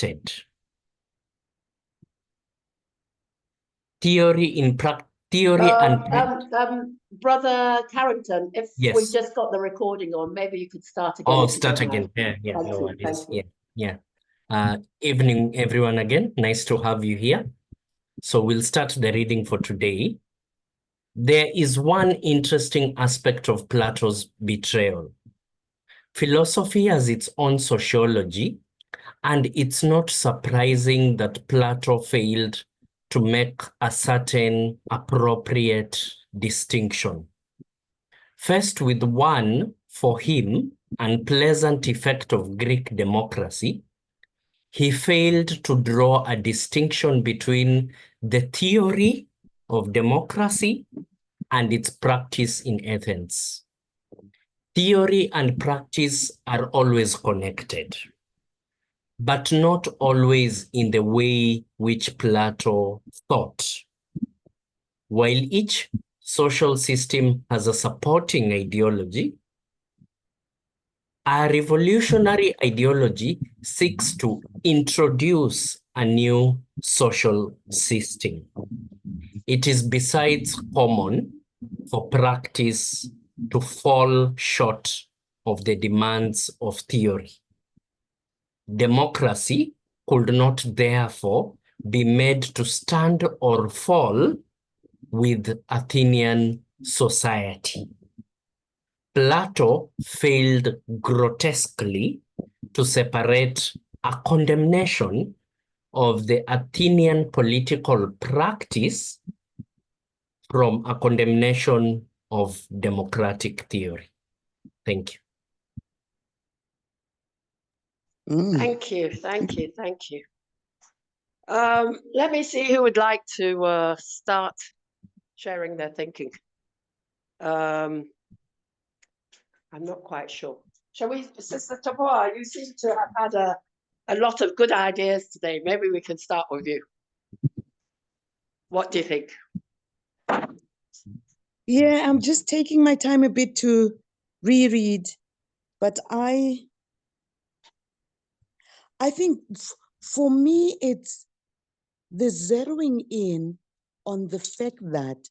connected. Theory and practice. Brother Carrington, if Yes. we just got the recording on, maybe you could start again. Oh, start again. Yeah, Thank no you, worries. thank you. Evening, everyone again. Nice to have you here. So we'll start the reading for today. There is one interesting aspect of Plato's betrayal. Philosophy has its own sociology, and it's not surprising that Plato failed to make a certain appropriate distinction. First, with one, for him, unpleasant effect of Greek democracy, he failed to draw a distinction between the theory of democracy and its practice in Athens. Theory and practice are always connected, but not always in the way which Plato thought. While each social system has a supporting ideology, a revolutionary ideology seeks to introduce a new social system. It is besides common for practice to fall short of the demands of theory. Democracy could not therefore be made to stand or fall with Athenian society. Plato failed grotesquely to separate a condemnation of the Athenian political practice from a condemnation of democratic theory. Thank you. Thank you, thank you, thank you. Let me see who would like to start sharing their thinking. I'm not quite sure. Shall we, Sister Taboa, you seem to have had a lot of good ideas today. Maybe we can start with you. What do you think? Yeah, I'm just taking my time a bit to reread, but I think for me, it's the zeroing in on the fact that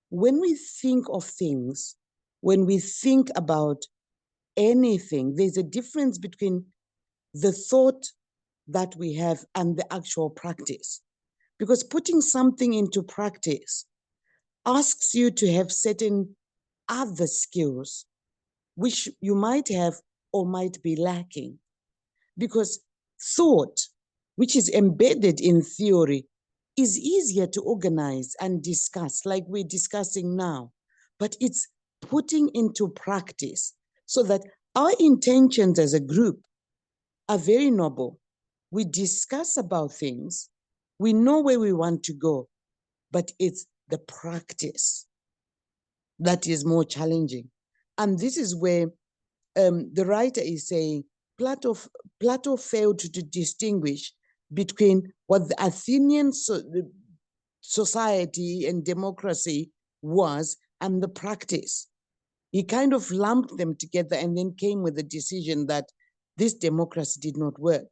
when we think of things, when we think about anything, there's a difference between the thought that we have and the actual practice. Because putting something into practice asks you to have certain other skills, which you might have or might be lacking. Because thought, which is embedded in theory, is easier to organize and discuss, like we're discussing now. But it's putting into practice so that our intentions as a group are very noble. We discuss about things, we know where we want to go, but it's the practice that is more challenging. And this is where the writer is saying Plato failed to distinguish between what the Athenian society and democracy was and the practice. He kind of lumped them together and then came with the decision that this democracy did not work.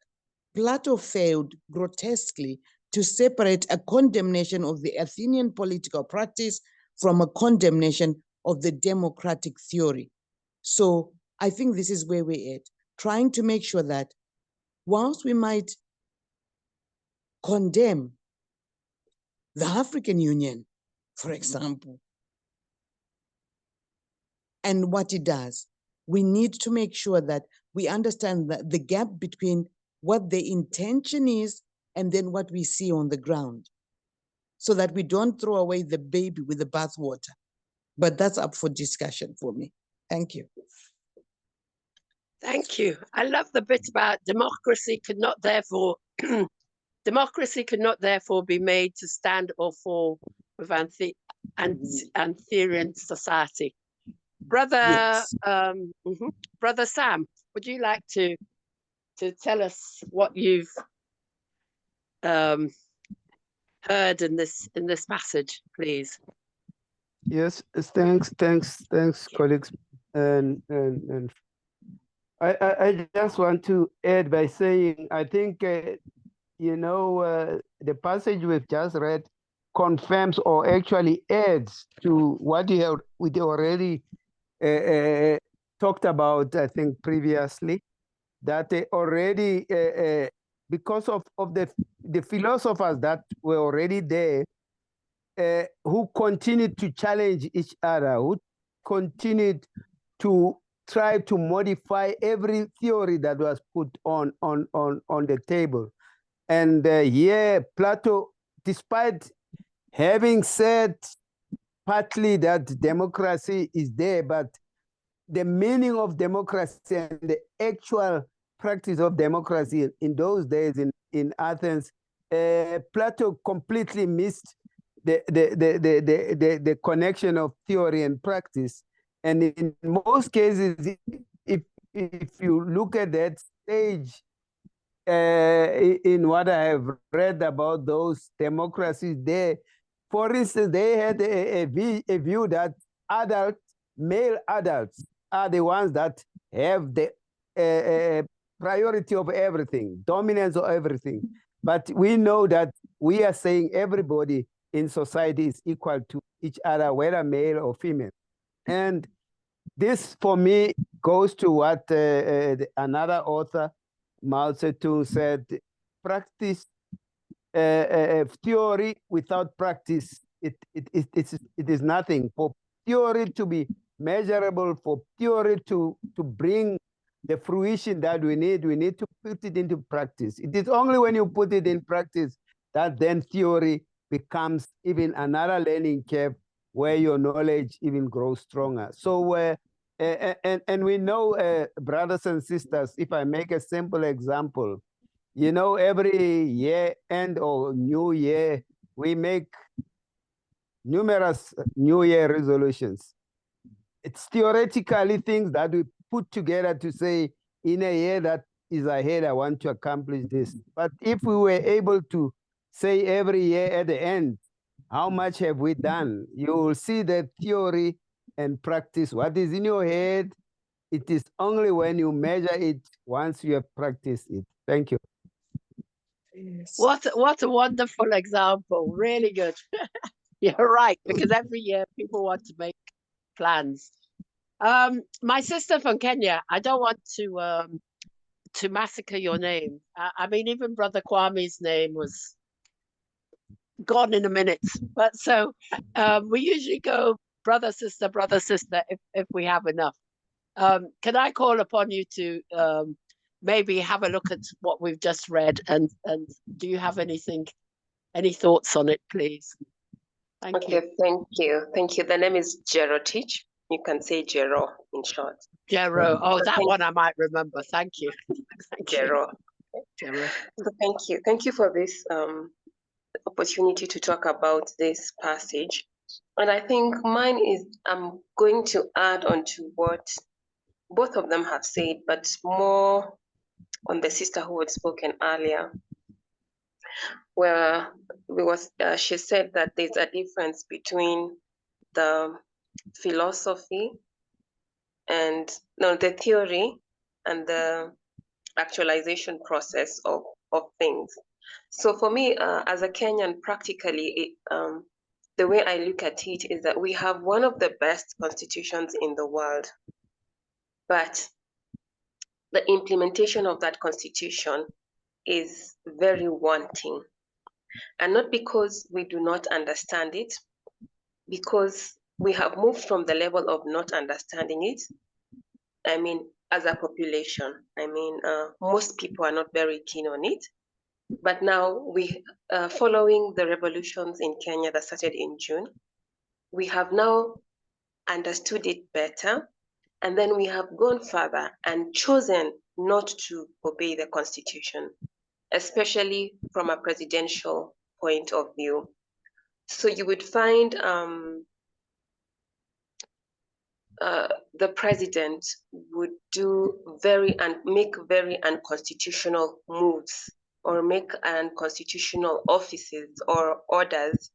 Plato failed grotesquely to separate a condemnation of the Athenian political practice from a condemnation of the democratic theory. So I think this is where we're at, trying to make sure that whilst we might condemn the African Union, for example, and what it does, we need to make sure that we understand that the gap between what the intention is and then what we see on the ground, so that we don't throw away the baby with the bathwater. But that's up for discussion for me. Thank you. Thank you. I love the bit about democracy could not therefore be made to stand or fall with Athenian society. Brother, Yes. Brother Sam, would you like to tell us what you've heard in this passage, please? Yes, thanks, colleagues and I just want to add by saying, I think, you know, the passage we've just read confirms or actually adds to what we already talked about, I think, previously, that already, because of the philosophers that were already there, who continued to challenge each other, who continued to try to modify every theory that was put on the table. And here, Plato, despite having said partly that democracy is there, but the meaning of democracy and the actual practice of democracy in those days in Athens, Plato completely missed the connection of theory and practice. And in most cases, if you look at that stage, in what I have read about those democracies there, for instance, they had a view that male adults are the ones that have the priority of everything, dominance of everything. But we know that we are saying everybody in society is equal to each other, whether male or female. And this, for me, goes to what another author, Mao Zedong, said: practice, theory without practice, it is nothing. For theory to be measurable, for theory to bring the fruition that we need to put it into practice. It is only when you put it in practice that then theory becomes even another learning curve where your knowledge even grows stronger. So, and we know, brothers and sisters, if I make a simple example, you know, every year end or new year, we make numerous New Year resolutions. It's theoretically things that we put together to say, in a year that is ahead, I want to accomplish this. But if we were able to say every year at the end, how much have we done? You will see that theory and practice, what is in your head, it is only when you measure it once you have practiced it. Thank you. What a wonderful example. Really good. You're right, because every year people want to make plans. My sister from Kenya, I don't want to massacre your name. I mean, even Brother Kwame's name was gone in a minute. But so we usually go brother, sister, if we have enough. Can I call upon you to maybe have a look at what we've just read, and do you have any thoughts on it, please? Thank you. Thank you. The name is Jero Teach. You can say Jero in short. Jero. Oh, that one I might remember. Thank you. Jero. So thank you for this opportunity to talk about this passage. And I think mine is, I'm going to add on to what both of them have said, but more on the sister who had spoken earlier, where she said that there's a difference between the philosophy and the theory and the actualization process of things. So for me, as a Kenyan, practically, the way I look at it is that we have one of the best constitutions in the world, but the implementation of that constitution is very wanting. And not because we do not understand it, because we have moved from the level of not understanding it. I mean, as a population, I mean, most people are not very keen on it. But now, following the revolutions in Kenya that started in June, we have now understood it better. And then we have gone further and chosen not to obey the constitution, especially from a presidential point of view. So you would find the president would make very unconstitutional moves, or make unconstitutional offices or orders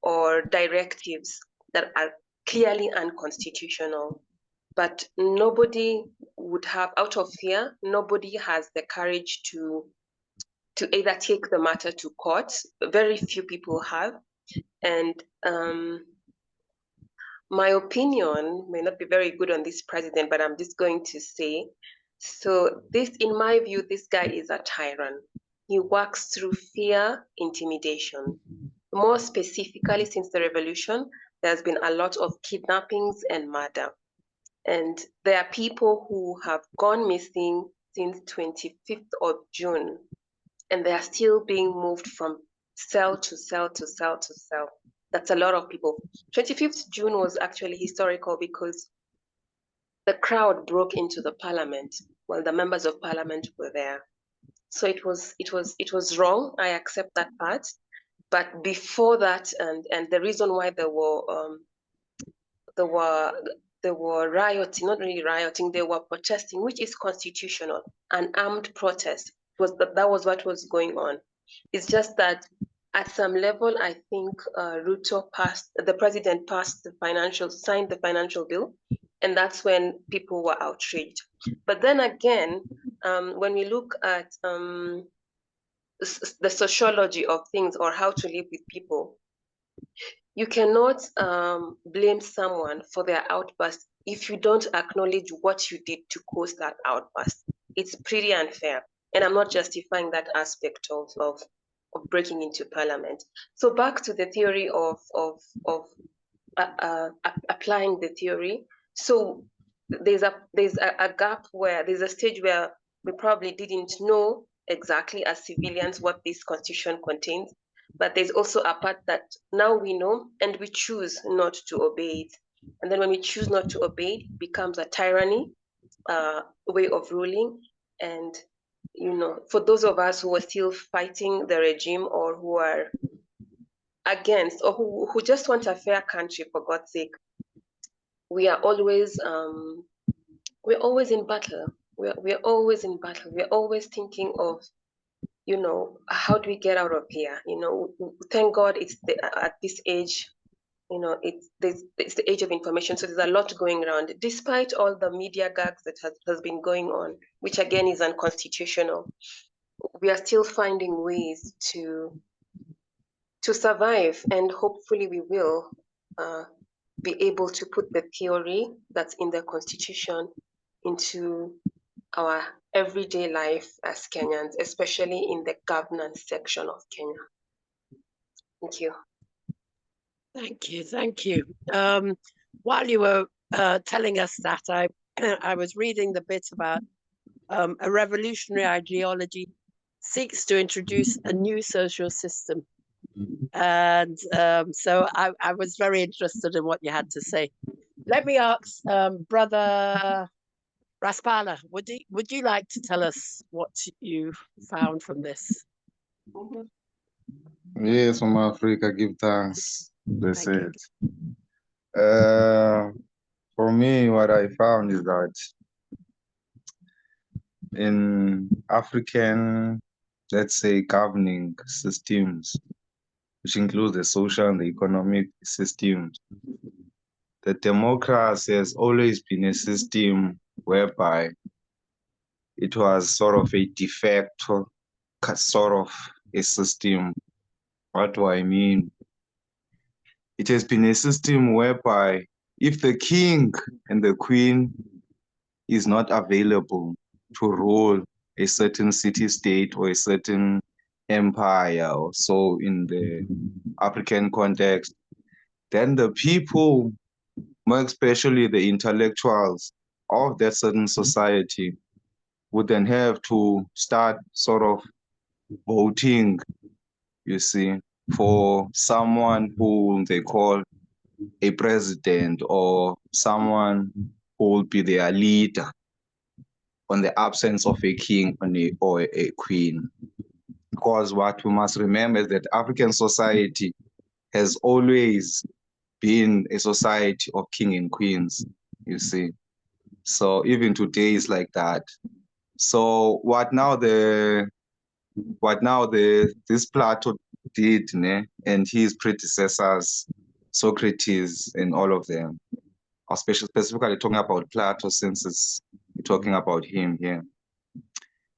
or directives that are clearly unconstitutional. but nobody would have, out of fear, nobody has the courage to either take the matter to court. Very few people have. And my opinion may not be very good on this president, but I'm just going to say, so this, in my view, this guy is a tyrant. He works through fear, intimidation. More specifically, since the revolution, there's been a lot of kidnappings and murder. And there are people who have gone missing since 25th of June, and they are still being moved from cell to cell to cell to cell. That's a lot of people. 25th June was actually historical because the crowd broke into the parliament while the members of parliament were there. So it was wrong. I accept that part. But before that, and the reason why there were rioting, not really rioting, they were protesting, which is constitutional, an armed protest. That was what was going on. It's just that at some level, I think the president signed the financial bill, and that's when people were outraged. But then again, when we look at the sociology of things, or how to live with people, you cannot blame someone for their outburst if you don't acknowledge what you did to cause that outburst. It's pretty unfair. And I'm not justifying that aspect of breaking into parliament. So back to the theory of applying the theory. So there's a gap where there's a stage where we probably didn't know exactly as civilians what this constitution contains, but there's also a part that now we know and we choose not to obey it. And then when we choose not to obey it, it becomes a tyranny, way of ruling. And for those of us who are still fighting the regime, or who are against, or who just want a fair country, for God's sake, we are always we're always in battle. We're always in battle. We're always thinking of, how do we get out of here? Thank God it's at this age, it's the age of information. So there's a lot going around, despite all the media gags that has been going on, which again is unconstitutional. We are still finding ways to survive, and hopefully we will be able to put the theory that's in the constitution into our everyday life as Kenyans, especially in the governance section of Kenya. Thank you. Thank you, thank you. While you were telling us that, I was reading the bit about a revolutionary ideology seeks to introduce a new social system. And so I was very interested in what you had to say. Let me ask Brother Raspala, would you like to tell us what you found from this? Yes, from Africa, give thanks. They said. For me, what I found is that in African, let's say, governing systems, which includes the social and the economic systems, the democracy has always been a system whereby it was sort of a de facto sort of a system. What do I mean? It has been a system whereby if the king and the queen is not available to rule a certain city-state or a certain empire, or so in the African context, then the people, more especially the intellectuals of that certain society, would then have to start sort of voting, you see, for someone who they call a president, or someone who will be their leader on the absence of a king or a queen. Because what we must remember is that African society has always been a society of king and queens, you see. So even today is like that. So what now this Plato did, and his predecessors, Socrates and all of them, specifically talking about Plato, since we're talking about him here.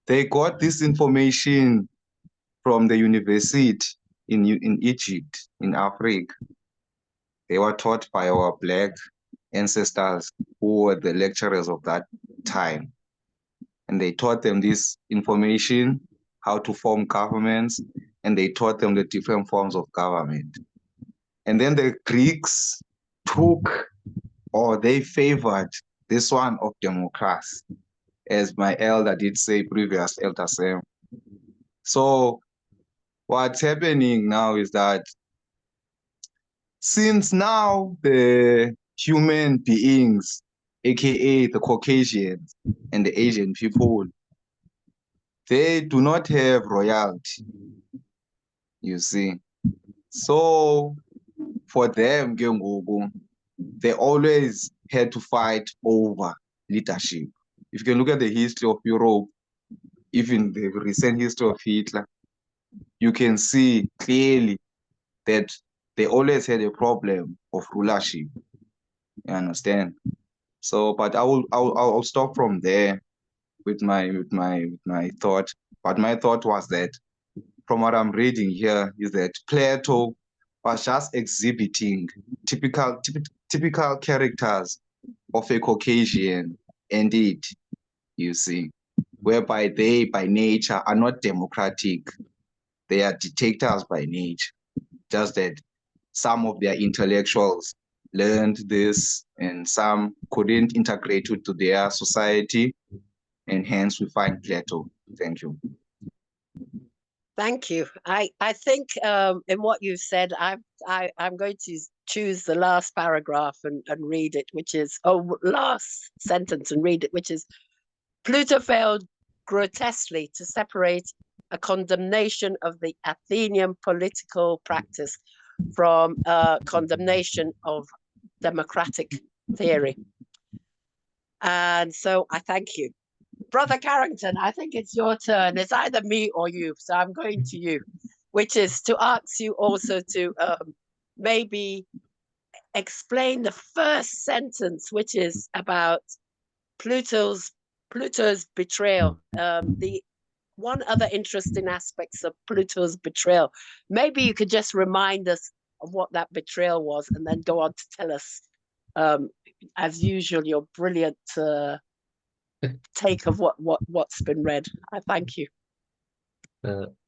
They got this information from the university in Egypt, in Africa. They were taught by our Black ancestors who were the lecturers of that time. And they taught them this information, how to form governments, and they taught them the different forms of government. And then the Greeks took, or they favored this one of democracy, as my elder did say, previous elder Sam. So what's happening now is that since now the human beings, aka the Caucasians and the Asian people, they do not have royalty, you see. So for them, they always had to fight over leadership. If you can look at the history of Europe, even the recent history of Hitler, you can see clearly that they always had a problem of rulership. You understand? So, but I'll stop from there with my thought. But my thought was that, from what I'm reading here, is that Plato was just exhibiting typical characters of a Caucasian, indeed, you see, whereby they by nature are not democratic. They are dictators by nature. Just that some of their intellectuals learned this and some couldn't integrate it to their society, and hence we find Plato. Thank you. Thank you. I think in what you said, I'm going to choose the last paragraph and read it, which is, last sentence and read it, which is, Plato failed grotesquely to separate a condemnation of the Athenian political practice from condemnation of democratic theory. And so I thank you. Brother Carrington, I think it's your turn. It's either me or you, so I'm going to you, which is to ask you also to maybe explain the first sentence, which is about Pluto's betrayal. The one other interesting aspects of Pluto's betrayal. Maybe you could just remind us of what that betrayal was, and then go on to tell us, as usual, your brilliant take of what's been read. I thank you.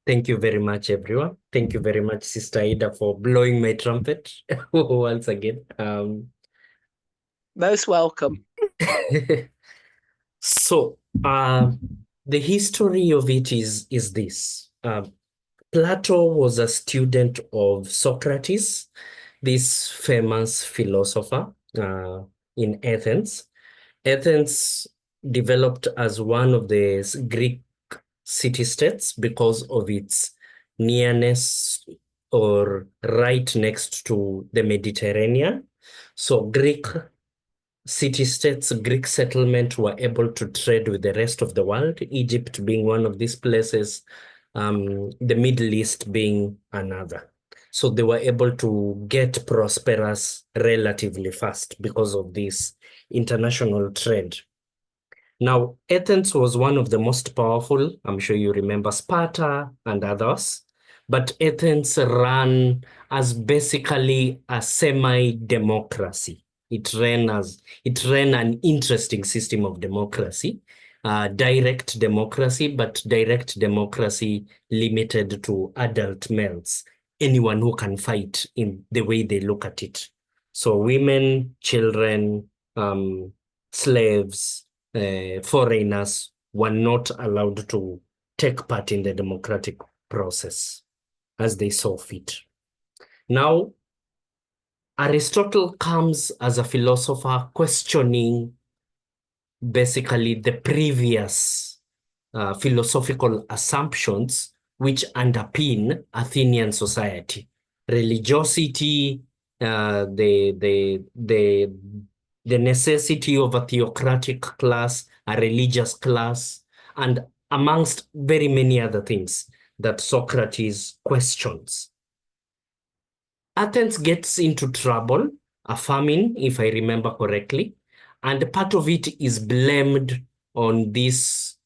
Thank you very much, everyone. Thank you very much, Sister Ida, for blowing my trumpet once again. Most welcome. So, the history of it is this. Plato was a student of Socrates, this famous philosopher in Athens. Athens developed as one of the Greek city-states because of its nearness or right next to the Mediterranean. So Greek city-states, Greek settlement were able to trade with the rest of the world, Egypt being one of these places, the Middle East being another. So they were able to get prosperous relatively fast because of this international trade. Now, Athens was one of the most powerful. I'm sure you remember Sparta and others. But Athens ran as basically a semi-democracy. It ran an interesting system of democracy, direct democracy, but direct democracy limited to adult males, anyone who can fight in the way they look at it. So women, children, slaves, foreigners were not allowed to take part in the democratic process as they saw fit. Now, Aristotle comes as a philosopher questioning basically the previous philosophical assumptions which underpin Athenian society. Religiosity, the necessity of a theocratic class, a religious class, and amongst very many other things that Socrates questions. Athens gets into trouble a famine, if I remember correctly. And part of it is blamed on this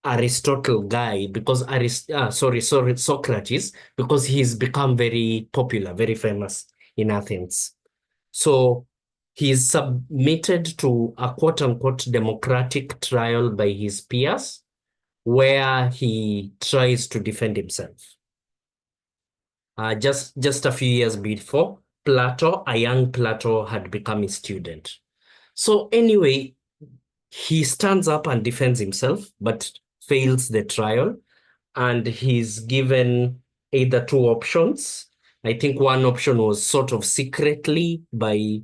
Aristotle guy because Socrates, because he's become very popular, very famous in Athens. So he's submitted to a quote unquote democratic trial by his peers where he tries to defend himself. Just a few years before, Plato, a young Plato, had become his student. So anyway, he stands up and defends himself, but fails the trial. And he's given either two options. I think one option was sort of secretly by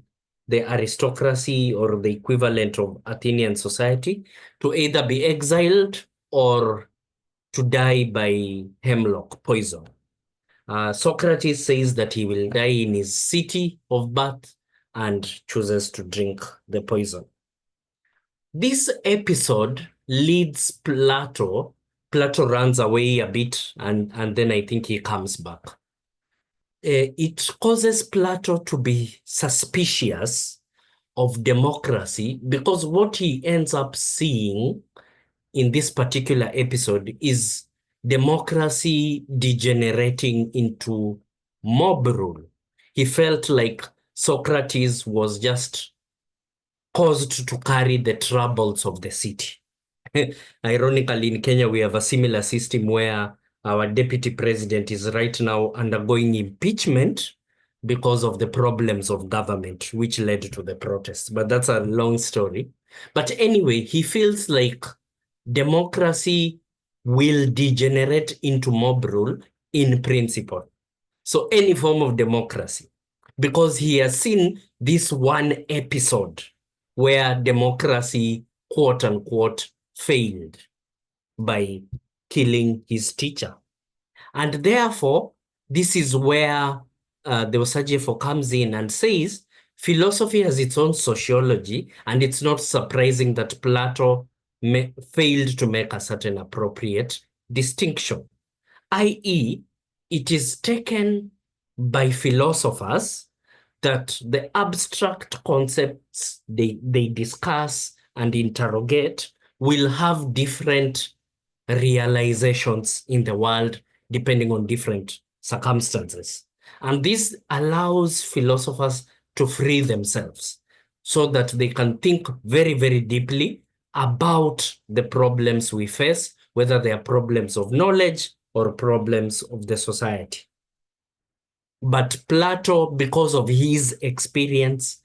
the aristocracy or the equivalent of Athenian society to either be exiled or to die by hemlock poison. Socrates says that he will die in his city of birth and chooses to drink the poison. This episode leads Plato. Plato runs away a bit and then I think he comes back. It causes Plato to be suspicious of democracy because what he ends up seeing in this particular episode is democracy degenerating into mob rule. He felt like Socrates was just caused to carry the troubles of the city. Ironically, in Kenya, we have a similar system where our deputy president is right now undergoing impeachment because of the problems of government, which led to the protests. But that's a long story. But anyway, he feels like democracy will degenerate into mob rule in principle. So any form of democracy, because he has seen this one episode where democracy, quote unquote, failed by killing his teacher. And therefore, this is where the Osagefo comes in and says, philosophy has its own sociology, and it's not surprising that Plato failed to make a certain appropriate distinction, i.e., it is taken by philosophers that the abstract concepts they discuss and interrogate will have different realizations in the world depending on different circumstances. And this allows philosophers to free themselves so that they can think very, very deeply about the problems we face, whether they are problems of knowledge or problems of the society. But Plato, because of his experience,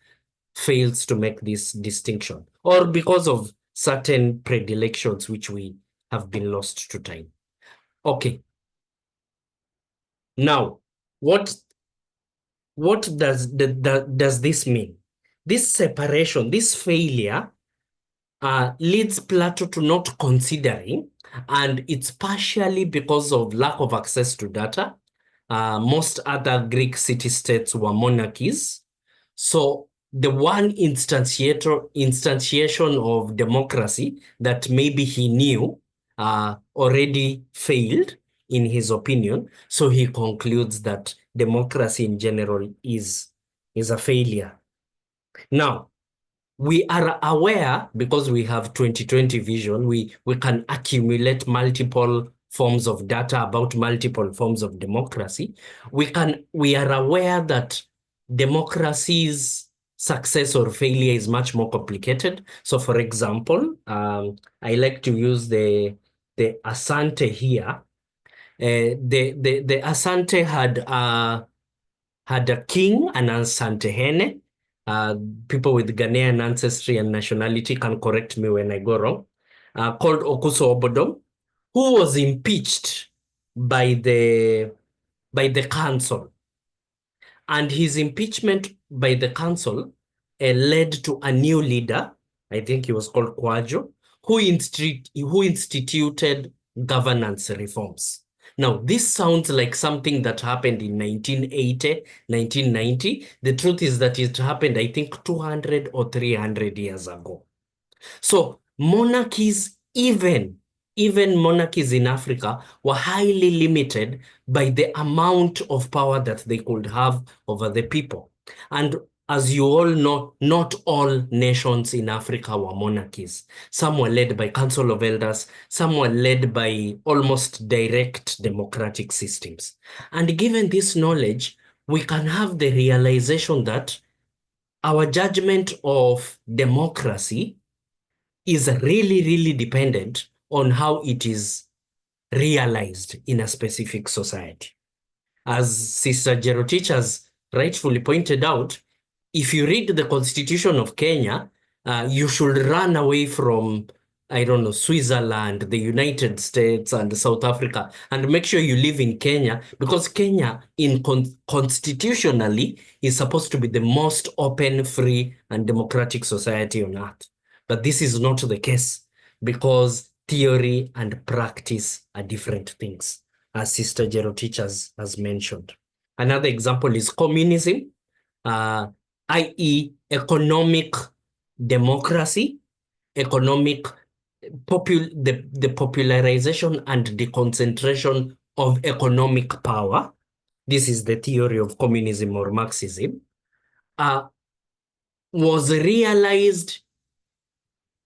fails to make this distinction, or because of certain predilections which we have been lost to time. Okay. Now, what does this mean? This separation, this failure leads Plato to not considering, and it's partially because of lack of access to data. Most other Greek city-states were monarchies. So the one instantiation of democracy that maybe he knew already failed, in his opinion. So he concludes that democracy in general is a failure. Now, we are aware, because we have 2020 vision, we can accumulate multiple forms of data about multiple forms of democracy. We are aware that democracy's success or failure is much more complicated. So for example, I like to use the Asante here. The Asante had a king, an Asantehene. People with Ghanaian ancestry and nationality can correct me when I go wrong, called Okuso Obodom, who was impeached by the council. And his impeachment by the council led to a new leader, I think he was called Kwajo, who instituted governance reforms. Now, this sounds like something that happened in 1980, 1990. The truth is that it happened, I think, 200 or 300 years ago. So monarchies, even monarchies in Africa, were highly limited by the amount of power that they could have over the people. And as you all know, not all nations in Africa were monarchies. Some were led by Council of Elders, some were led by almost direct democratic systems. And given this knowledge, we can have the realization that our judgment of democracy is really, really dependent on how it is realized in a specific society. As Sister Jerotich has rightfully pointed out, if you read the Constitution of Kenya, you should run away from, I don't know, Switzerland, the United States, and South Africa, and make sure you live in Kenya, because Kenya, constitutionally, is supposed to be the most open, free, and democratic society on earth. But this is not the case, because theory and practice are different things, as Sister Jerotich has mentioned. Another example is communism, i.e. economic democracy, the popularization and the concentration of economic power. This is the theory of communism or Marxism, was realized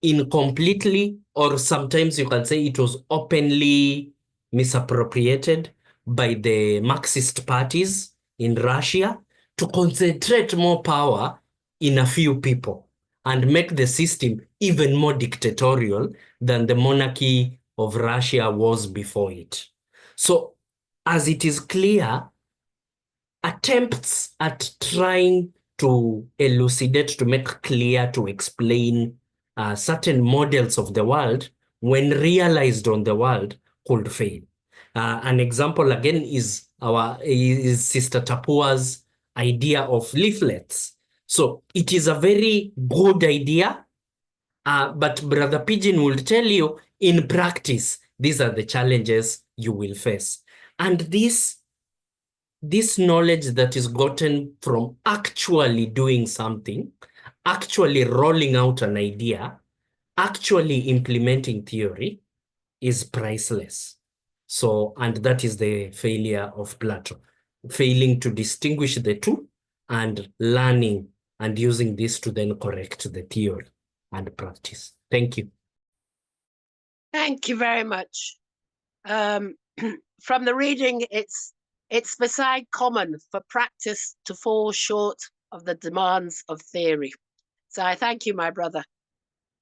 incompletely, or sometimes you can say it was openly misappropriated by the Marxist parties in Russia to concentrate more power in a few people and make the system even more dictatorial than the monarchy of Russia was before it. So, as it is clear, attempts at trying to elucidate, to make clear, to explain certain models of the world, when realized on the world, could fail. An example again is Sister Tapua's idea of leaflets. So it is a very good idea, but Brother Pigeon will tell you in practice, these are the challenges you will face. And this knowledge that is gotten from actually doing something, actually rolling out an idea, actually implementing theory, is priceless. So, and that is the failure of Plato, failing to distinguish the two and learning and using this to then correct the theory and practice. Thank you. Thank you very much. From the reading, it's beside common for practice to fall short of the demands of theory. So I thank you, my brother.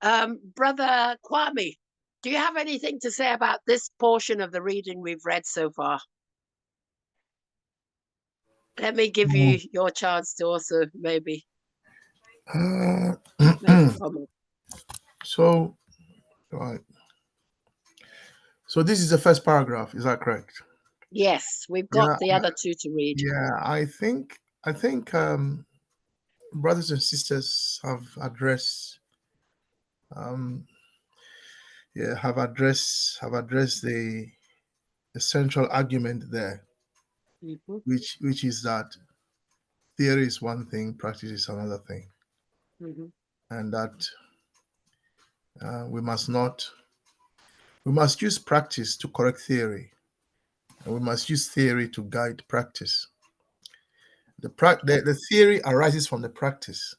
Brother Kwame, do you have anything to say about this portion of the reading we've read so far? Let me give you your chance to also maybe make a comment. So, right. So this is the first paragraph, is that correct? Yes, we've got the other two to read. Yeah, I think brothers and sisters have addressed the central argument there, which is that theory is one thing, practice is another thing, and that we must use practice to correct theory, and we must use theory to guide practice. The theory arises from the practice.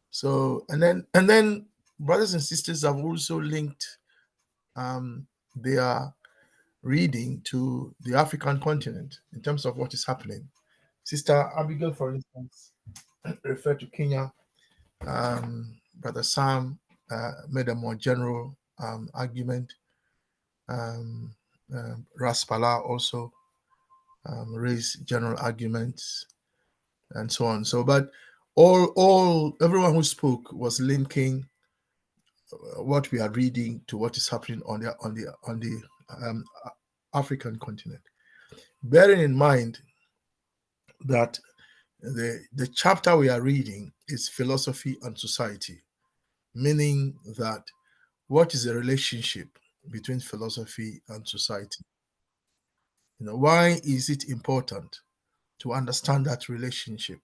So, and then brothers and sisters have also linked their reading to the African continent in terms of what is happening. Sister Abigail, for instance, referred to Kenya. Brother Sam made a more general argument. Raspala also raised general arguments, and so on. So, but everyone who spoke was linking what we are reading to what is happening on the African continent, bearing in mind that the chapter we are reading is philosophy and society, meaning that what is the relationship between philosophy and society? Why is it important to understand that relationship?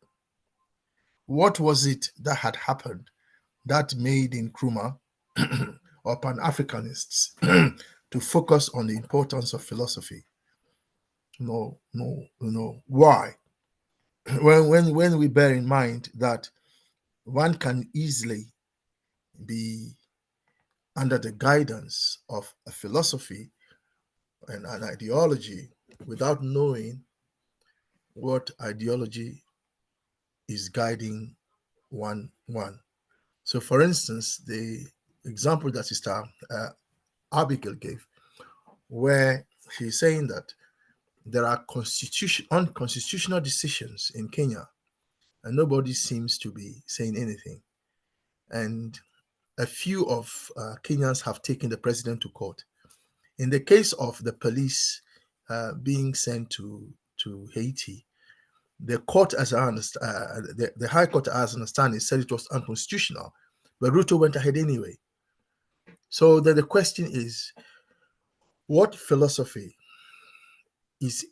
What was it that had happened that made Nkrumah or Pan-Africanists to focus on the importance of philosophy? Why? when we bear in mind that one can easily be under the guidance of a philosophy and an ideology without knowing what ideology is guiding one. So, for instance, the example that Sister Abigail gave, where she's saying that there are unconstitutional decisions in Kenya, and nobody seems to be saying anything. And a few of Kenyans have taken the president to court. In the case of the police being sent to Haiti, the court, as I understand, the High Court, as I understand, said it was unconstitutional, but Ruto went ahead anyway. So the question is, what philosophy is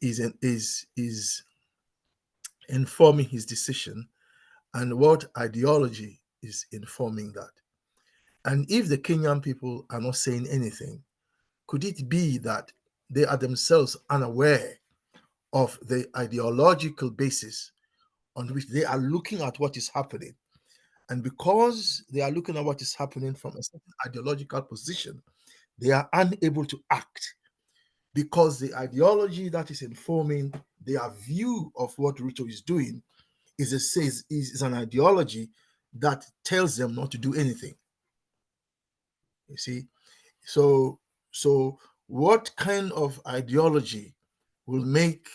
informing his decision, and what ideology is informing that? And if the Kenyan people are not saying anything, could it be that they are themselves unaware of the ideological basis on which they are looking at what is happening? And because they are looking at what is happening from a certain ideological position, they are unable to act, because the ideology that is informing their view of what Ruto is doing is an ideology that tells them not to do anything. You see, so what kind of ideology will make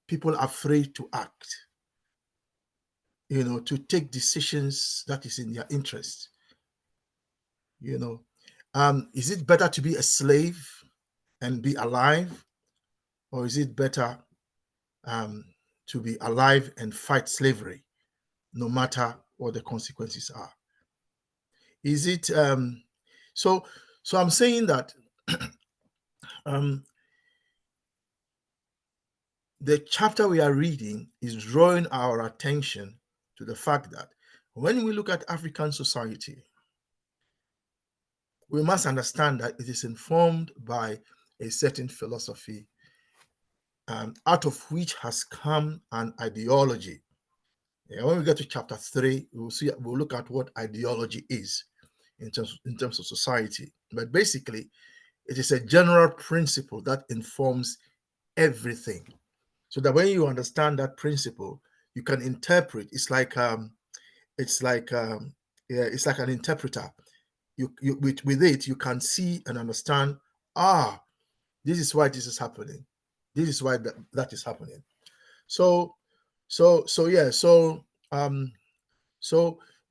people afraid to act? To take decisions that is in their interest. Is it better to be a slave and be alive, or is it better to be alive and fight slavery, no matter what the consequences are? Is it so I'm saying that the chapter we are reading is drawing our attention to the fact that when we look at African society, we must understand that it is informed by a certain philosophy, out of which has come an ideology. When we get to chapter 3, we'll look at what ideology is in terms of society. But basically, it is a general principle that informs everything. So that when you understand that principle, you can interpret. It's like an interpreter. With it, you can see and understand. This is why this is happening. This is why that is happening. So the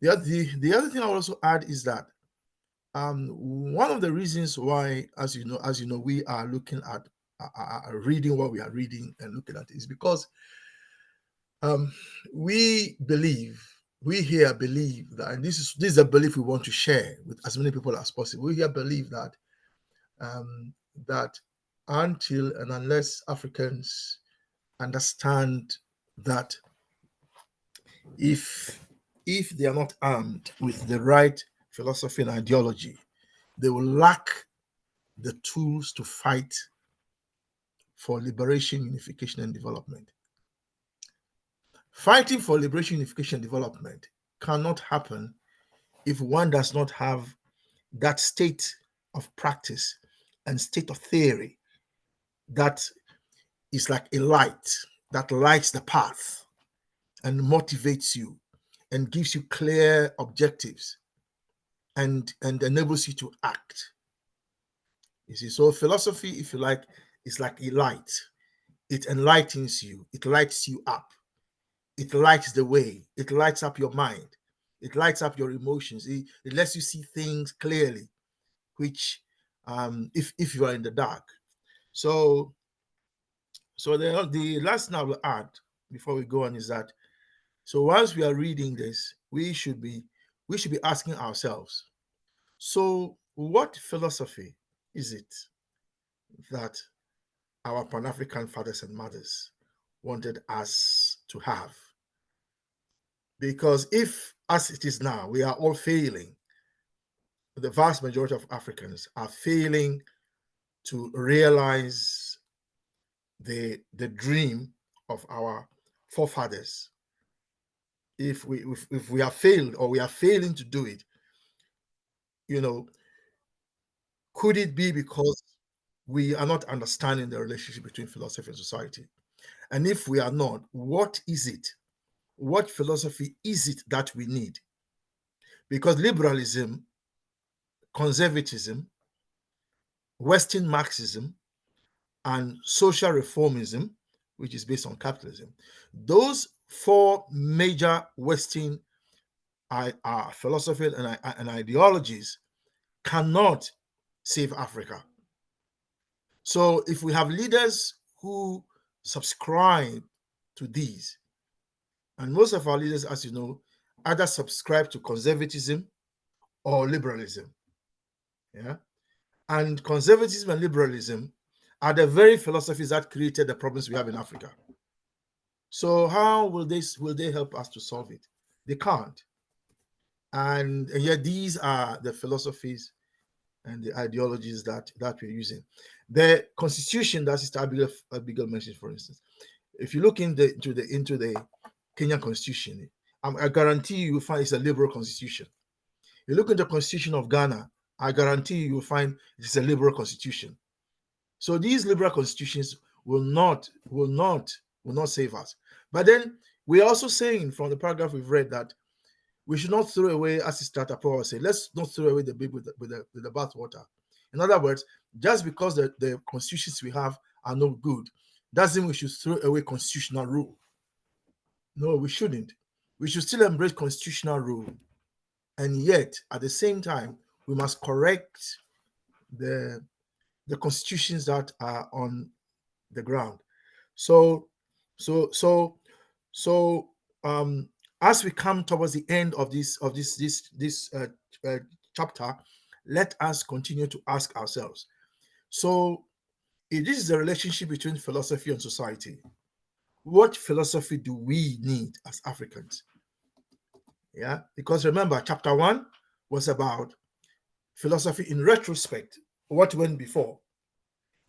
other thing I will also add is that one of the reasons why, as you know, we are looking at reading what we are reading and looking at is because we here believe that, and this is a belief we want to share with as many people as possible. We here believe that that until and unless Africans understand that if they are not armed with the right philosophy and ideology, they will lack the tools to fight for liberation, unification, and development. Fighting for liberation, unification, and development cannot happen if one does not have that state of practice and state of theory that is like a light that lights the path and motivates you and gives you clear objectives and enables you to act. You see, so philosophy, if you like, is like a light. It enlightens you. It lights you up. It lights the way. It lights up your mind. It lights up your emotions. It lets you see things clearly, which if you are in the dark. So the last thing I will add before we go on is that, so once we are reading this, we should be asking ourselves, so what philosophy is it that our Pan-African fathers and mothers wanted us to have? Because if, as it is now, we are all failing, the vast majority of Africans are failing to realize the dream of our forefathers, if we have failed or we are failing to do it, could it be because we are not understanding the relationship between philosophy and society? And if we are not, what is it? What philosophy is it that we need? Because liberalism, conservatism, Western Marxism, and social reformism, which is based on capitalism, those four major Western philosophies and ideologies cannot save Africa. So if we have leaders who subscribe to these, and most of our leaders, as you know, either subscribe to conservatism or liberalism, yeah, and conservatism and liberalism are the very philosophies that created the problems we have in Africa. So how will they help us to solve it? They can't. And yet these are the philosophies and the ideologies that we're using. The constitution that Sister Abigail mentioned, for instance, if you look into the Kenyan constitution, I guarantee you will find it's a liberal constitution. You look into the constitution of Ghana, I guarantee you will find it's a liberal constitution. So these liberal constitutions will not save us. But then we're also saying from the paragraph we've read that we should not throw away, as Sister Tapoa said, let's not throw away the baby with the bathwater. In other words, just because the constitutions we have are not good, doesn't mean we should throw away constitutional rule. No, we shouldn't. We should still embrace constitutional rule. And yet, at the same time, we must correct the constitutions that are on the ground. So as we come towards the end of this chapter, let us continue to ask ourselves. So, if this is the relationship between philosophy and society, what philosophy do we need as Africans? Yeah, because remember, chapter 1 was about philosophy in retrospect, what went before.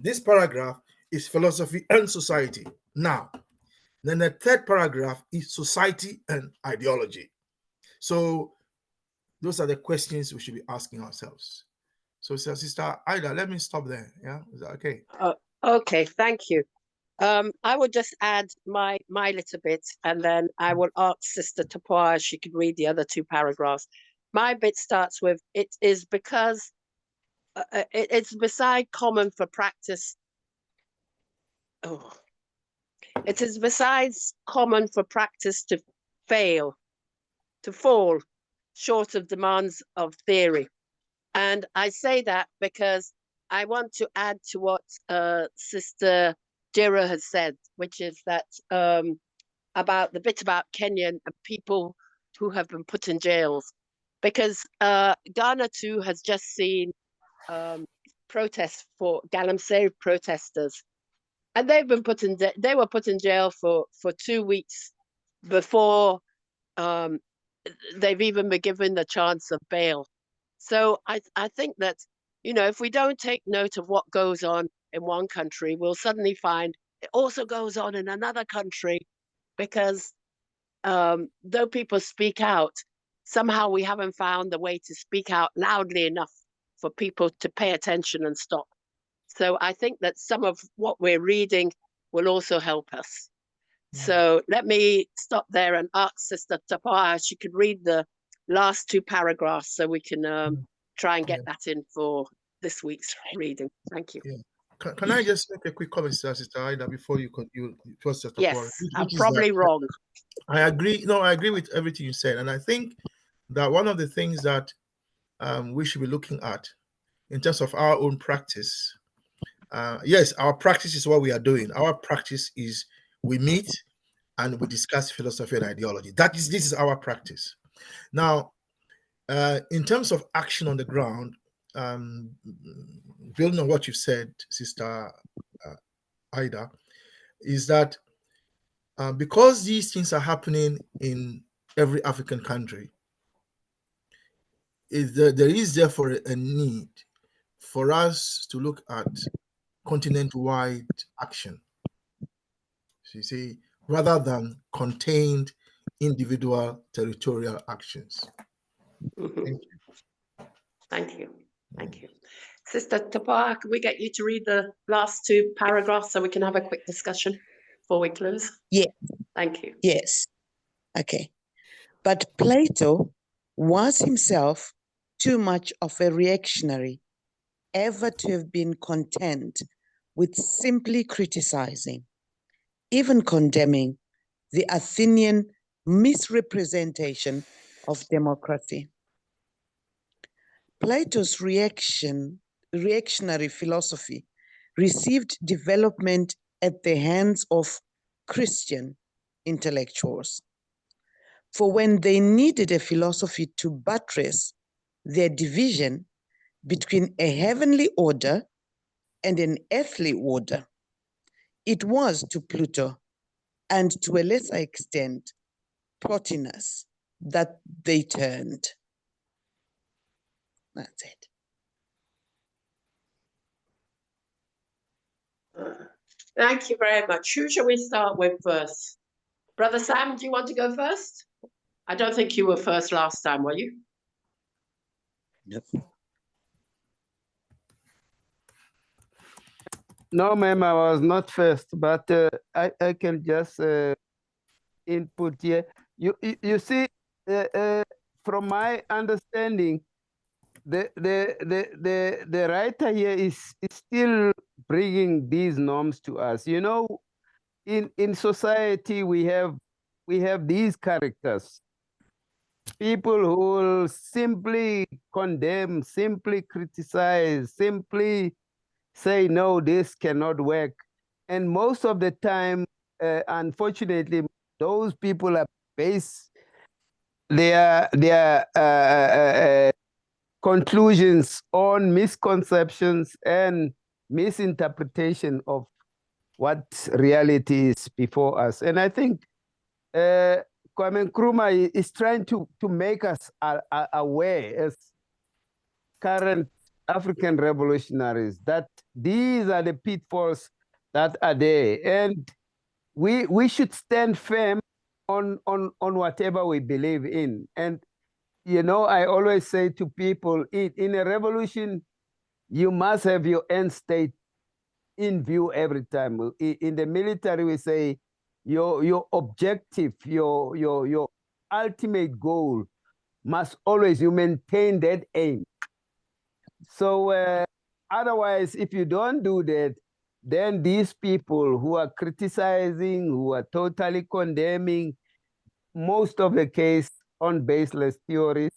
This paragraph is philosophy and society now. Then the third paragraph is society and ideology. So those are the questions we should be asking ourselves. So Sister Ida, let me stop there. Yeah, is that okay? Okay, thank you. I will just add my little bit, and then I will ask Sister Tapoa if she could read the other two paragraphs. My bit starts with, it is because it's beside common for practice. It is besides common for practice to fall short of demands of theory. And I say that because I want to add to what Sister Jira has said, which is that about the bit about Kenyan people who have been put in jails, because Ghana too has just seen protests for Galamsey protesters, and they were put in jail for 2 weeks before they've even been given the chance of bail. So I think that, if we don't take note of what goes on in one country, we'll suddenly find it also goes on in another country, because though people speak out, somehow we haven't found the way to speak out loudly enough for people to pay attention and stop. So I think that some of what we're reading will also help us. So let me stop there and ask Sister Tapoa if she could read the last two paragraphs so we can try and get that in for this week's reading. Thank you. Yeah. Can I just make a quick comment, Sister Ida, before you first Sister Yes, Tapoa? I'm probably wrong. I agree. No, I agree with everything you said. And I think that one of the things that we should be looking at in terms of our own practice, yes, our practice is what we are doing. Our practice is we meet and we discuss philosophy and ideology. This is our practice. Now, in terms of action on the ground, building on what you said, Sister Ida, is that because these things are happening in every African country, there is therefore a need for us to look at continent-wide action. So you see, rather than contained individual territorial actions. Thank you. Thank you. Thank you. Sister Tapar, can we get you to read the last two paragraphs so we can have a quick discussion before we close? Yeah. Thank you. Yes. Okay. But Plato was himself too much of a reactionary ever to have been content with simply criticizing, even condemning the Athenian misrepresentation of democracy. Plato's reactionary philosophy received development at the hands of Christian intellectuals. For when they needed a philosophy to buttress their division between a heavenly order and an earthly order, it was to Plato, and to a lesser extent, Plotinus, that they turned. That's it. Thank you very much. Who shall we start with first? Brother Sam, do you want to go first? I don't think you were first last time, were you? Yep. No, ma'am, I was not first, but I can just input here. You see, from my understanding, the writer here is still bringing these norms to us. You know, in society we have these characters, people who will simply condemn, simply criticize, simply say no, this cannot work, and most of the time, unfortunately, those people are based their conclusions on misconceptions and misinterpretation of what reality is before us. And I think Kwame Nkrumah is trying to make us aware as current African revolutionaries that these are the pitfalls that are there. And we should stand firm on whatever we believe in. And you know, I always say to people, in a revolution, you must have your end state in view every time. In the military, we say your objective, your ultimate goal must always, you maintain that aim. So otherwise, if you don't do that, then these people who are criticizing, who are totally condemning, most of the case on baseless theories,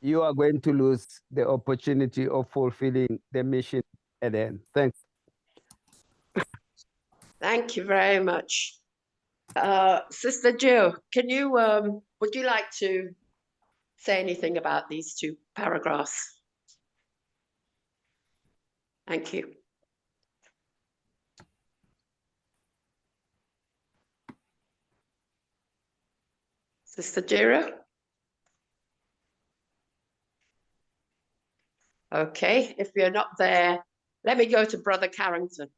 you are going to lose the opportunity of fulfilling the mission at the end. Thanks. Thank you very much. Sister Jill, can you, would you like to say anything about these two paragraphs? Thank you. Sister Jira? Okay, if you're not there, let me go to Brother Carrington.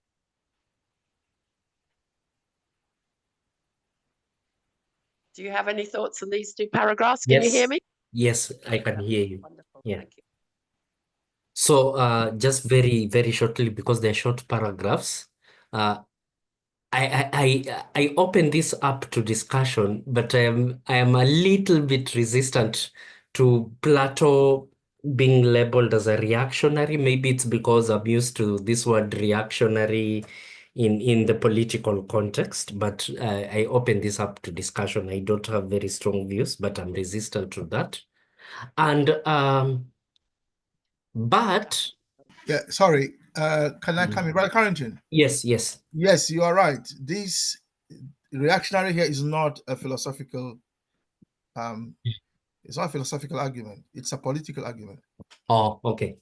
Do you have any thoughts on these two paragraphs? Can you hear me? Yes, I can hear you. Wonderful. Yeah. Thank you. So just very, very shortly, because they're short paragraphs, I open this up to discussion, but I am a little bit resistant to Plato being labeled as a reactionary. Maybe it's because I'm used to this word reactionary in the political context, but I open this up to discussion. I don't have very strong views, but I'm resistant to that. And but Yeah, sorry. Can I come in, Brother Carrington? yes. Yes, you are right. This reactionary here is not a philosophical. It's not a philosophical argument. It's a political argument. Oh, okay,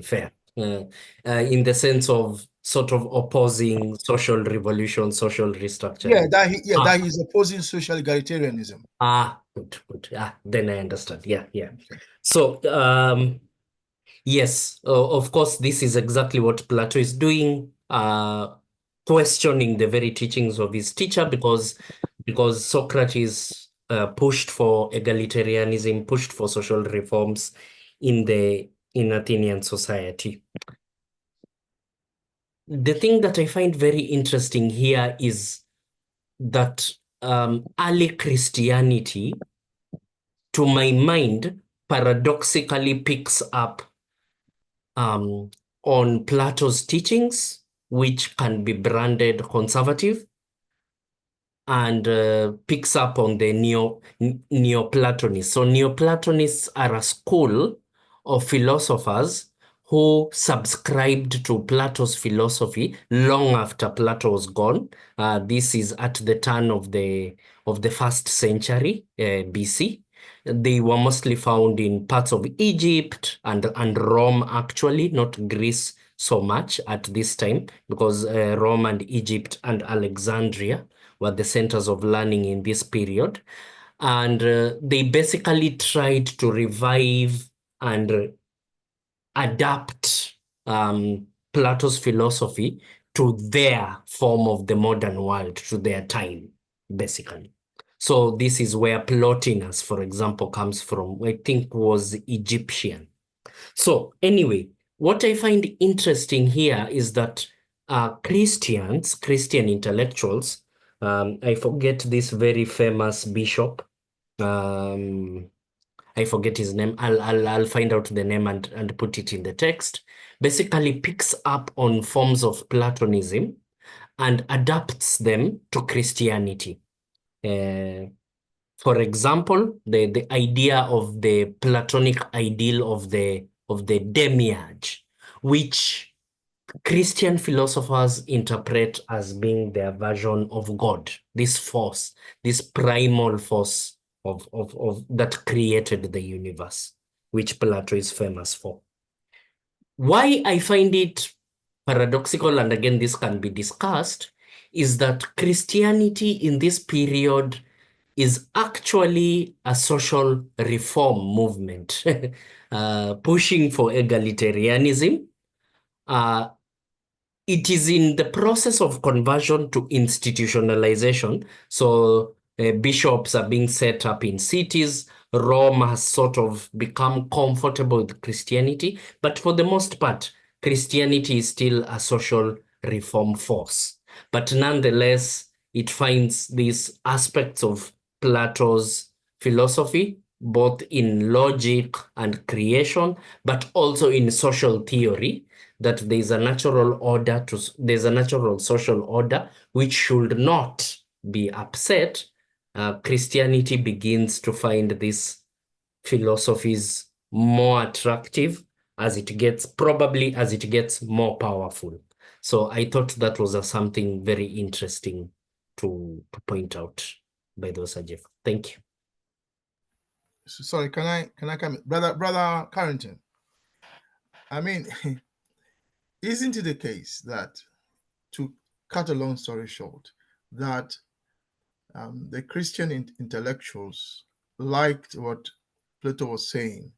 fair. In the sense of sort of opposing social revolution, social restructuring. That he's opposing social egalitarianism. Good. Then I understand. Yeah. So, yes, of course, this is exactly what Plato is doing. questioning the very teachings of his teacher because Socrates pushed for egalitarianism, pushed for social reforms in Athenian society. The thing that I find very interesting here is that early Christianity, to my mind, paradoxically picks up on Plato's teachings, which can be branded conservative, and picks up on the Neoplatonists. So Neoplatonists are a school of philosophers who subscribed to Plato's philosophy long after Plato was gone. This is at the turn of the 1st century BC. They were mostly found in parts of Egypt and Rome, actually, not Greece so much at this time, because Rome and Egypt and Alexandria were the centers of learning in this period. And they basically tried to revive and adapt Plato's philosophy to their form of the modern world, to their time, basically. So this is where Plotinus, for example, comes from, I think was Egyptian. So anyway, what I find interesting here is that Christian intellectuals, I forget this very famous bishop, I forget his name. I'll find out the name and put it in the text. Basically picks up on forms of Platonism and adapts them to Christianity. For example, the idea of the Platonic ideal of the demiurge, which Christian philosophers interpret as being their version of God, this force, this primal force of that created the universe, which Plato is famous for. Why I find it paradoxical, and again, this can be discussed, is that Christianity in this period is actually a social reform movement, pushing for egalitarianism. It is in the process of conversion to institutionalization. So bishops are being set up in cities. Rome has sort of become comfortable with Christianity, but for the most part, Christianity is still a social reform force. But nonetheless, it finds these aspects of Plato's philosophy, both in logic and creation, but also in social theory, that there's a natural social order which should not be upset. Christianity begins to find these philosophies more attractive as it gets more powerful. So I thought that was something very interesting to point out by those Ajif. Thank you. Sorry, can I come in? Brother Carrington? I mean, isn't it the case that, to cut a long story short, that the Christian intellectuals liked what Plato was saying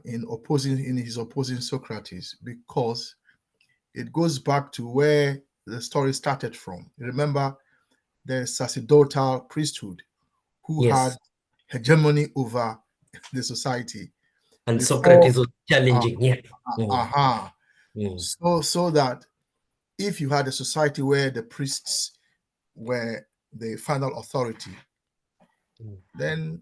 in his opposing Socrates, because it goes back to where the story started from. Remember, the sacerdotal priesthood who had hegemony over the society. And Socrates was challenging. So that if you had a society where the priests were the final authority, then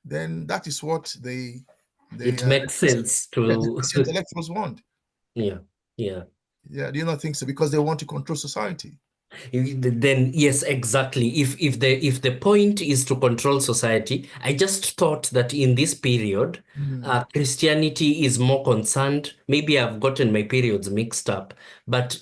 that is what it makes sense to intellectuals want. Yeah. Do you not think so? Because they want to control society. Then yes, exactly. If the point is to control society, I just thought that in this period, Christianity is more concerned. Maybe I've gotten my periods mixed up, but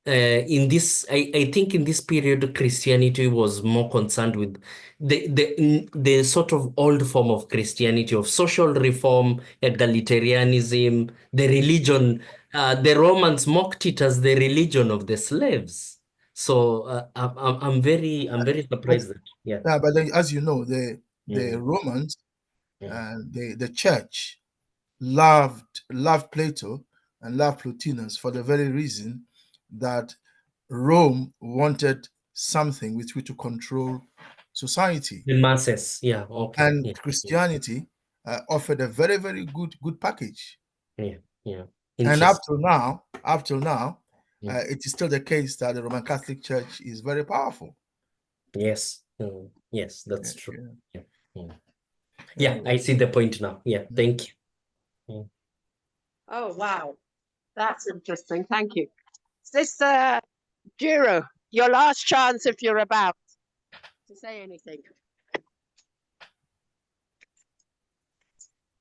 in this, I think in this period, Christianity was more concerned with the sort of old form of Christianity of social reform, egalitarianism, the religion. The Romans mocked it as the religion of the slaves. So I'm very surprised that but then, as you know, the Romans and the church loved Plato and loved Plotinus for the very reason that Rome wanted something with which to control society. The masses, yeah, okay. And yeah. Christianity offered a very, very good package. Yeah, yeah. And up till now, yeah. it is still the case that the Roman Catholic Church is very powerful. Yes, yes, that's true. Yeah. Yeah, I see the point now. Yeah, thank you. Oh, wow. That's interesting. Thank you. Sister Jiro, your last chance if you're about to say anything.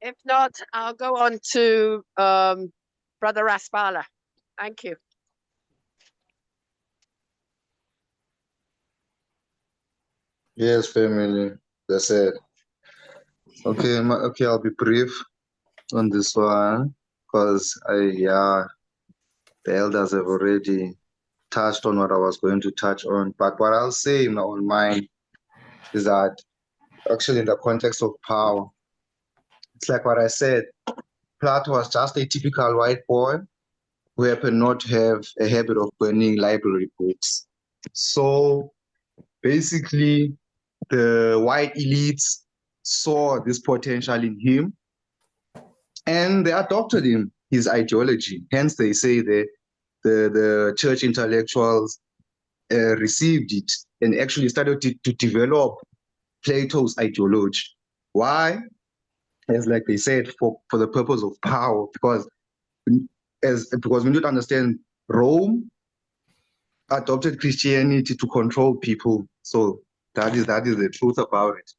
If not, I'll go on to Brother Raspala. Thank you. Yes, family. That's it. Okay, I'll be brief on this one because the elders have already touched on what I was going to touch on. But what I'll say on mine is that actually in the context of power, it's like what I said, Plato was just a typical white boy who happened not to have a habit of burning library books. So basically, the white elites saw this potential in him and they adopted him, his ideology. Hence, they say the church intellectuals received it and actually started to develop Plato's ideology. Why? As like they said, for the purpose of power, because we need to understand Rome adopted Christianity to control people. So that is the truth about it.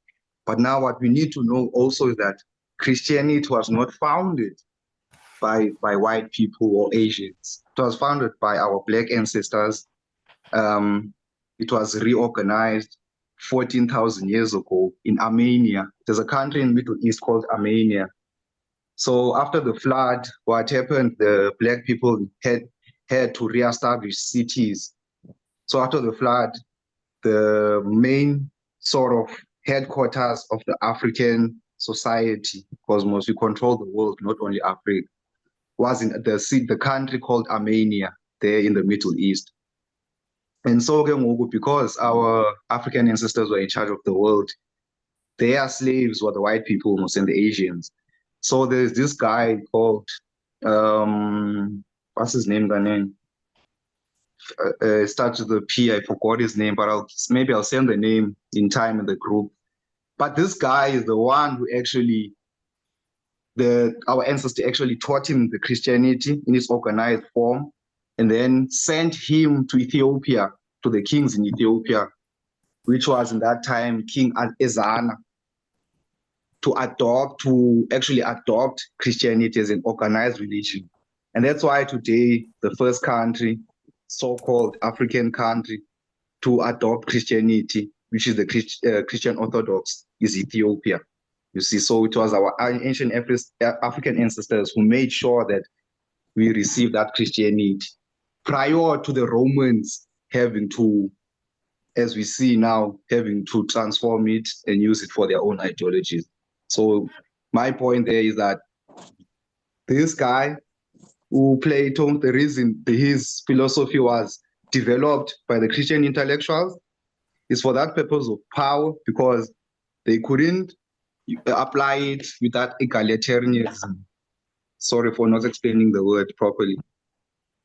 But now what we need to know also is that Christianity was not founded by white people or Asians. It was founded by our Black ancestors. It was reorganized 14,000 years ago in Armenia. There's a country in the Middle East called Armenia. So after the flood, what happened, the Black people had to reestablish cities. So after the flood, the main sort of headquarters of the African society, because we control the world, not only Africa, was in the country called Armenia, there in the Middle East. And so because our African ancestors were in charge of the world, their slaves were the white people, most and the Asians. So there's this guy called, what's his name, starts with a P, I forgot his name, but maybe I'll send the name in time in the group. But this guy is the one who actually, our ancestors actually taught him the Christianity in its organized form, and then sent him to Ethiopia, to the kings in Ethiopia, which was in that time King Ezana, to actually adopt Christianity as an organized religion. And that's why today the first country, so-called African country, to adopt Christianity, which is the Christian Orthodox, is Ethiopia. You see, so it was our ancient African ancestors who made sure that we received that Christianity prior to the Romans having to, as we see now, having to transform it and use it for their own ideologies. So my point there is that this guy who Plato, the reason his philosophy was developed by the Christian intellectuals is for that purpose of power, because they couldn't apply it with that egalitarianism. Sorry for not explaining the word properly.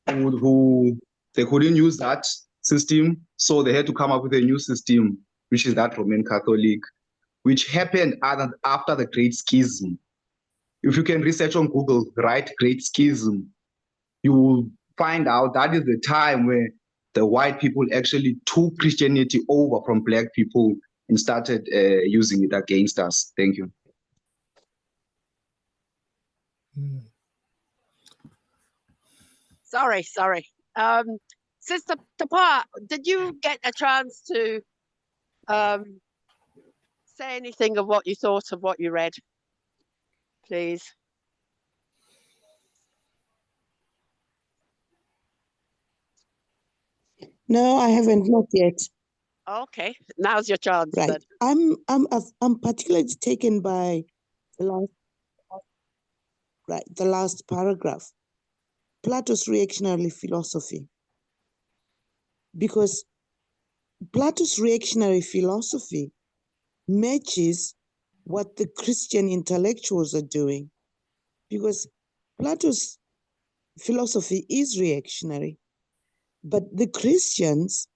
Who they couldn't use that system, so they had to come up with a new system, which is that Roman Catholic, which happened after the Great Schism. If you can research on Google, write Great Schism, you will find out that is the time where the white people actually took Christianity over from Black people and started using it against us. Thank you. Sorry. Sister Tapa, did you get a chance to say anything of what you thought of what you read, please? No, I haven't, not yet. Okay, now's your chance. Right. Then. I'm particularly taken by the last paragraph. Plato's reactionary philosophy. because Plato's reactionary philosophy matches what the Christian intellectuals are doing, because Plato's philosophy is reactionary, but the Christians,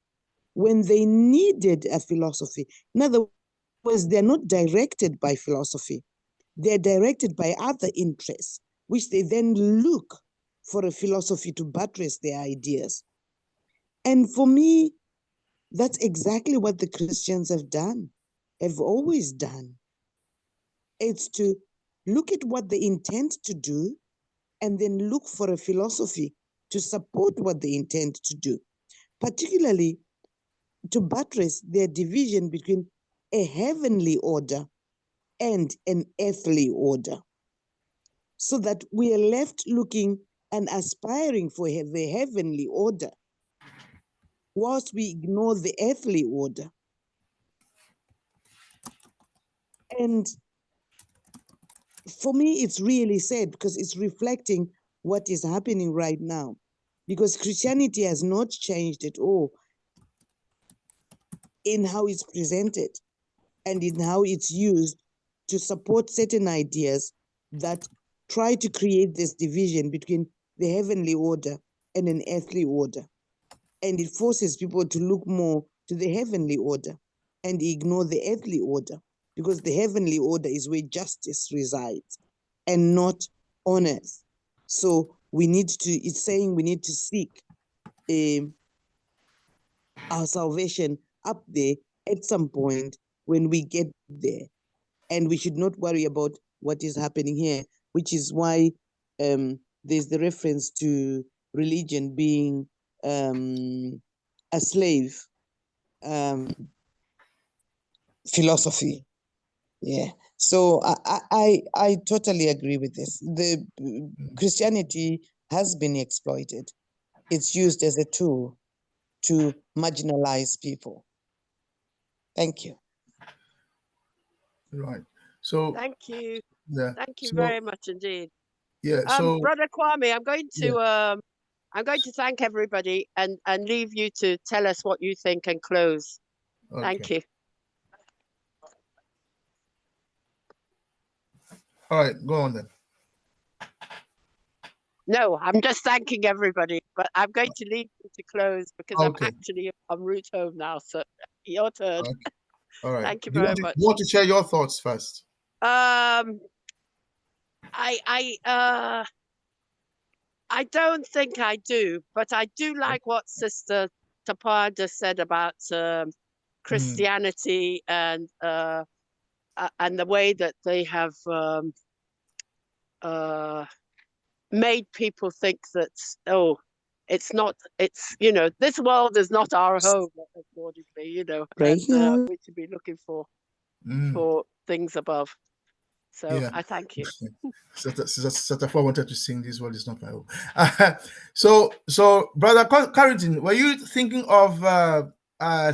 when they needed a philosophy, in other words, they're not directed by philosophy, they're directed by other interests, which they then look for a philosophy to buttress their ideas. And for me, that's exactly what the Christians have done, have always done. It's to look at what they intend to do and then look for a philosophy to support what they intend to do, particularly to buttress their division between a heavenly order and an earthly order, so that we are left looking and aspiring for the heavenly order, whilst we ignore the earthly order. And for me, it's really sad because it's reflecting what is happening right now, because Christianity has not changed at all in how it's presented and in how it's used to support certain ideas that try to create this division between the heavenly order and an earthly order. And it forces people to look more to the heavenly order and ignore the earthly order, because the heavenly order is where justice resides and not on earth. So it's saying we need to seek our salvation up there at some point when we get there. And we should not worry about what is happening here, which is why there's the reference to religion being a slave philosophy. Yeah. So I totally agree with this. The Christianity has been exploited. It's used as a tool to marginalize people. Thank you. Right. So thank you. yeah. Thank you So, very much indeed. yeah. So Brother Kwame, I'm going to thank everybody and leave you to tell us what you think and close. okay. Thank you. All right, go on then. No, I'm just thanking everybody, but I'm going to leave you to close because Okay. I'm actually en route home now. So your turn. Okay. All right. Thank you Do very much. you want to share your thoughts first? I don't think I do, but I do like what Sister Tapada said about Christianity and the way that they have made people think that, it's not, this world is not our home, accordingly, and we should be looking for things above. So Yeah. I thank you. Satafua wanted to sing "This World Is Not My Home." So Brother Carrington, were you thinking of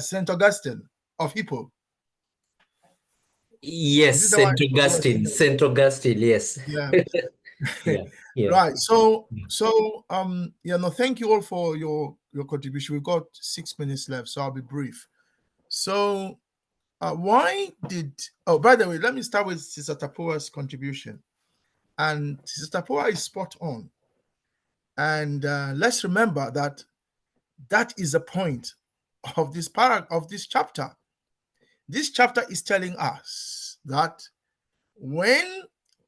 Saint Augustine of Hippo? Yes, Saint Augustine. Yes. Saint Augustine, yes. Yeah. Yeah. Right. So thank you all for your contribution. We've got 6 minutes left, so I'll be brief. So by the way, let me start with Sister Tapua's contribution. And Sister Tapua is spot on. And let's remember that is the point of this chapter. This chapter is telling us that when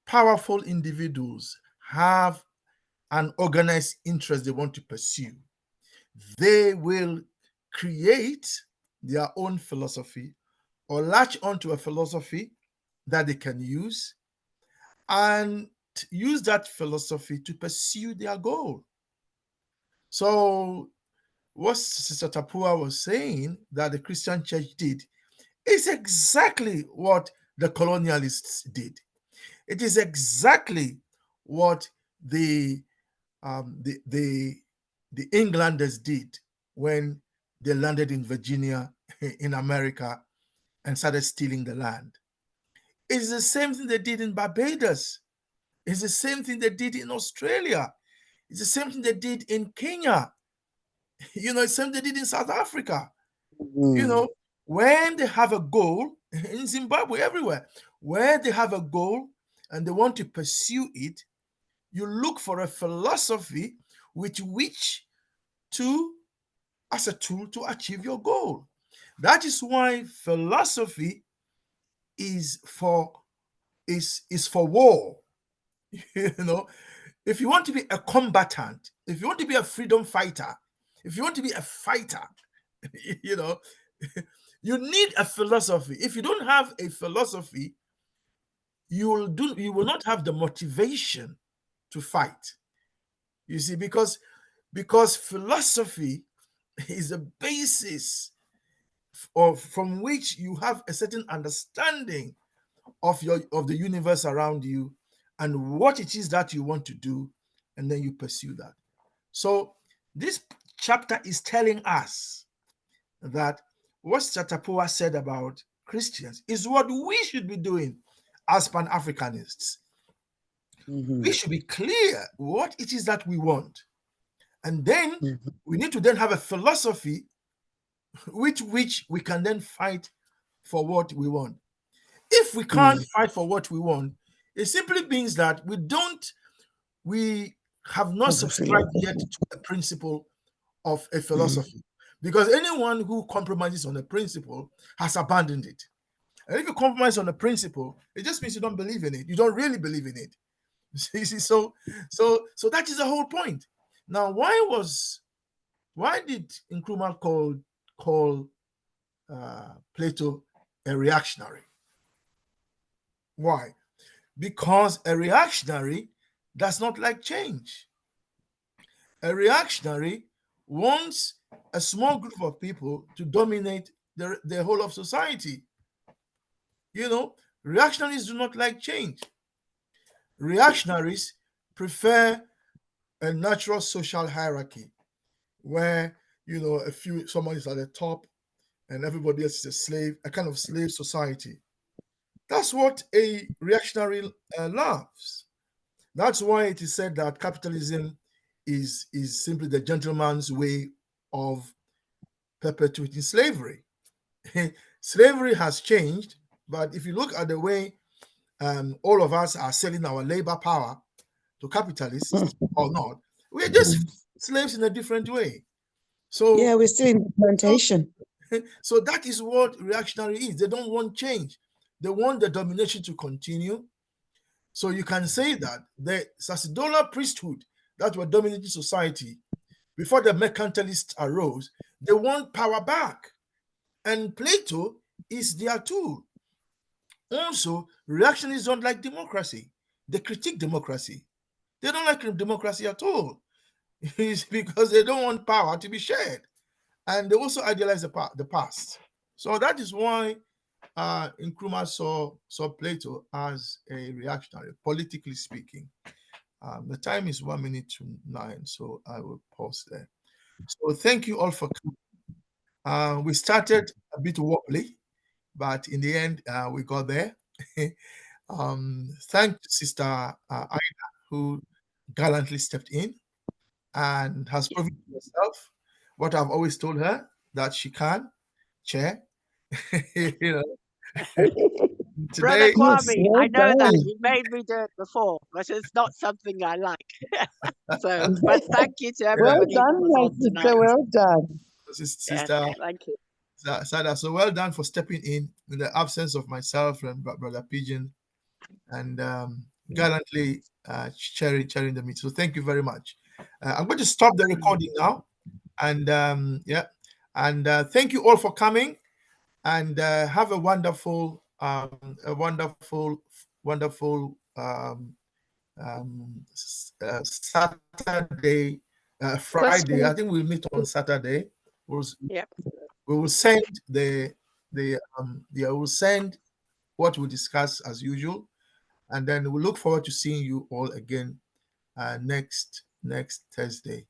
powerful individuals have an organized interest they want to pursue, they will create their own philosophy or latch onto a philosophy that they can use and use that philosophy to pursue their goal. So what Sister Tapua was saying that the Christian church did is exactly what the colonialists did. It is exactly what the Englanders did when they landed in Virginia in America and started stealing the land. It's the same thing they did in Barbados. It's the same thing they did in Australia. It's the same thing they did in Kenya. Same they did in South Africa. When they have a goal, in Zimbabwe, everywhere, where they have a goal and they want to pursue it, you look for a philosophy with which as a tool to achieve your goal. That is why philosophy is for war. If you want to be a combatant, if you want to be a freedom fighter, if you want to be a fighter, you need a philosophy. If you don't have a philosophy, you will not have the motivation to fight. You see, because philosophy is a basis from which you have a certain understanding of the universe around you and what it is that you want to do, and then you pursue that. So this chapter is telling us that what Chatapua said about Christians is what we should be doing as Pan-Africanists. We should be clear what it is that we want. And then we need to then have a philosophy which we can then fight for what we want. If we can't fight for what we want, it simply means that we have not subscribed yet to the principle of a philosophy. Because anyone who compromises on a principle has abandoned it. And if you compromise on a principle, it just means you don't believe in it. You don't really believe in it. You see, so that is the whole point. Now, why did Nkrumah call Plato a reactionary? Why? Because a reactionary does not like change. A reactionary wants a small group of people to dominate the whole of society. Reactionaries do not like change. Reactionaries prefer a natural social hierarchy where, someone is at the top and everybody else is a slave, a kind of slave society. That's what a reactionary loves. That's why it is said that capitalism is simply the gentleman's way of perpetuating slavery. Slavery has changed, but if you look at the way all of us are selling our labor power to capitalists or not, we're just slaves in a different way. So yeah, we're still in the plantation. So that is what reactionary is. They don't want change. They want the domination to continue. So you can say that the sacerdotal priesthood that were dominating society before the mercantilists arose, they want power back. And Plato is their tool. Also, reactionists don't like democracy. They critique democracy. They don't like democracy at all. It's because they don't want power to be shared. And they also idealize the past. So that is why Nkrumah saw Plato as a reactionary, politically speaking. The time is 1 minute to 9, so I will pause there. So thank you all for coming. We started a bit wobbly, but in the end, we got there. Thank Sister Ida, who gallantly stepped in and has proven herself what I've always told her, that she can chair. Today, Brother Kwame, I know that you made me do it before, but it's not something I like. So, but thank you to everybody. Well done, my sister. Well done. Sister, thank you. Sada, so well done for stepping in the absence of myself and Brother Pigeon, and gallantly chairing the meeting. So thank you very much. I'm going to stop the recording now, and thank you all for coming, and have a wonderful Saturday, Friday. I think we'll meet on Saturday. We will send we'll send what we'll discuss as usual, and then we look forward to seeing you all again next Thursday.